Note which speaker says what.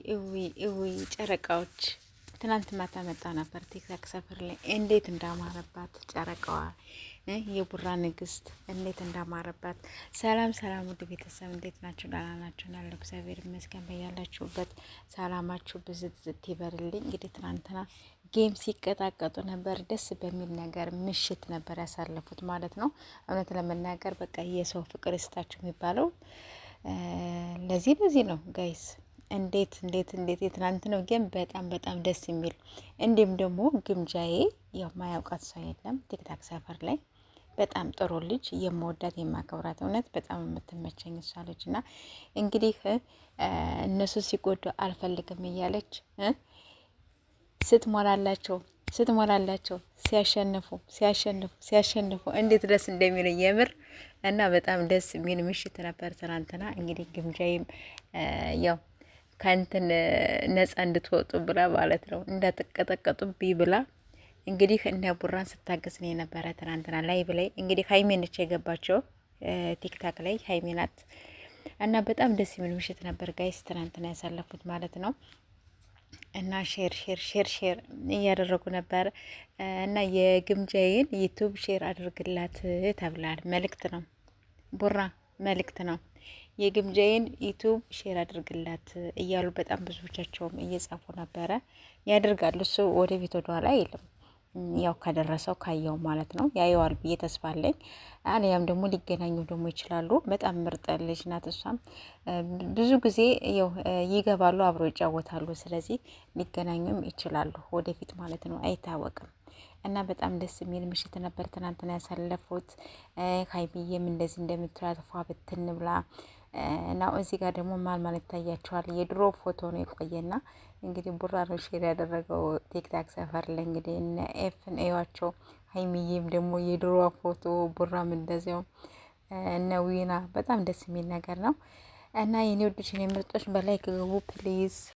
Speaker 1: እዊ ጨረቃዎች ትናንት ማታ መጣ ነበር ቲክታክ ሰፈር ላይ እንዴት እንዳማረባት ጨረቃዋ የቡራ ንግስት እንዴት እንዳማረባት። ሰላም ሰላም፣ ውድ ቤተሰብ እንዴት ናችሁ? ደህና ናችሁ? ያለው እግዚአብሔር ይመስገን። በያላችሁበት ሰላማችሁ ብዝት ይበርልኝ። እንግዲህ ትናንትና ጌም ሲቀጣቀጡ ነበር። ደስ በሚል ነገር ምሽት ነበር ያሳለፉት ማለት ነው። እውነት ለመናገር በቃ የሰው ፍቅር ይስጣችሁ የሚባለው ለዚህ ነው ጋይስ። እንዴት የትናንት ነው ግን በጣም ደስ የሚል እንዲሁም ደግሞ ግምጃዬ ያው ማያውቃት ሰው የለም ቲክታክ ሰፈር ላይ በጣም ጥሩ ልጅ የምወዳት የማከብራት እውነት በጣም የምትመቸኝ እሷ ልጅ እና እንግዲህ እነሱ ሲጎዱ አልፈልግም እያለች ስትሞላላቸው ሲያሸንፉ እንዴት ደስ እንደሚል የምር እና በጣም ደስ የሚል ምሽት ነበር ትናንትና። እንግዲህ ግምጃዬም ያው ከእንትን ነጻ እንድትወጡ ብላ ማለት ነው እንዳትቀጠቀጡብኝ ብላ እንግዲህ እነ ቡራን ስታገዝ ነው የነበረ ትናንትና ላይ ብላይ። እንግዲህ ሀይሜ ነች የገባቸው ቲክታክ ላይ ሀይሜ ናት እና በጣም ደስ የሚል ምሽት ነበር ጋይስ ትናንትና ያሳለፉት ማለት ነው። እና ሼር እያደረጉ ነበር እና የግምጃዬን ዩቱብ ሼር አድርግላት ተብላል። መልእክት ነው ቡራ መልእክት ነው። የግምጃዬን ዩቱብ ሼር አድርግላት እያሉ በጣም ብዙዎቻቸውም እየጻፉ ነበረ። ያደርጋሉ እሱ ወደ ቤት ወደ ኋላ የለም። ያው ከደረሰው ካየው ማለት ነው ያየዋል ብዬ ተስፋ አለኝ። አሊያም ደግሞ ሊገናኙ ደግሞ ይችላሉ። በጣም ምርጥ ልጅ ናት እሷም። ብዙ ጊዜ ያው ይገባሉ፣ አብሮ ይጫወታሉ። ስለዚህ ሊገናኙም ይችላሉ ወደፊት ማለት ነው፣ አይታወቅም። እና በጣም ደስ የሚል ምሽት ነበር ትናንትና ያሳለፉት። ሀይሚዬም እንደዚህ እንደምትላት ፏ ብትን ብላ እና እዚህ ጋር ደግሞ ማል ይታያቸዋል። የድሮ ፎቶ ነው የቆየና እንግዲህ ቡራ ነው ሼር ያደረገው ቲክታክ ሰፈር ላይ እንግዲህ እነ ኤፍን እዩዋቸው። ሀይሚዬም ደግሞ የድሮ ፎቶ፣ ቡራም እንደዚያው እነ ዊና በጣም ደስ የሚል ነገር ነው። እና የኔ ውዶች የኔ ምርጦች በላይ ግቡ ፕሊዝ።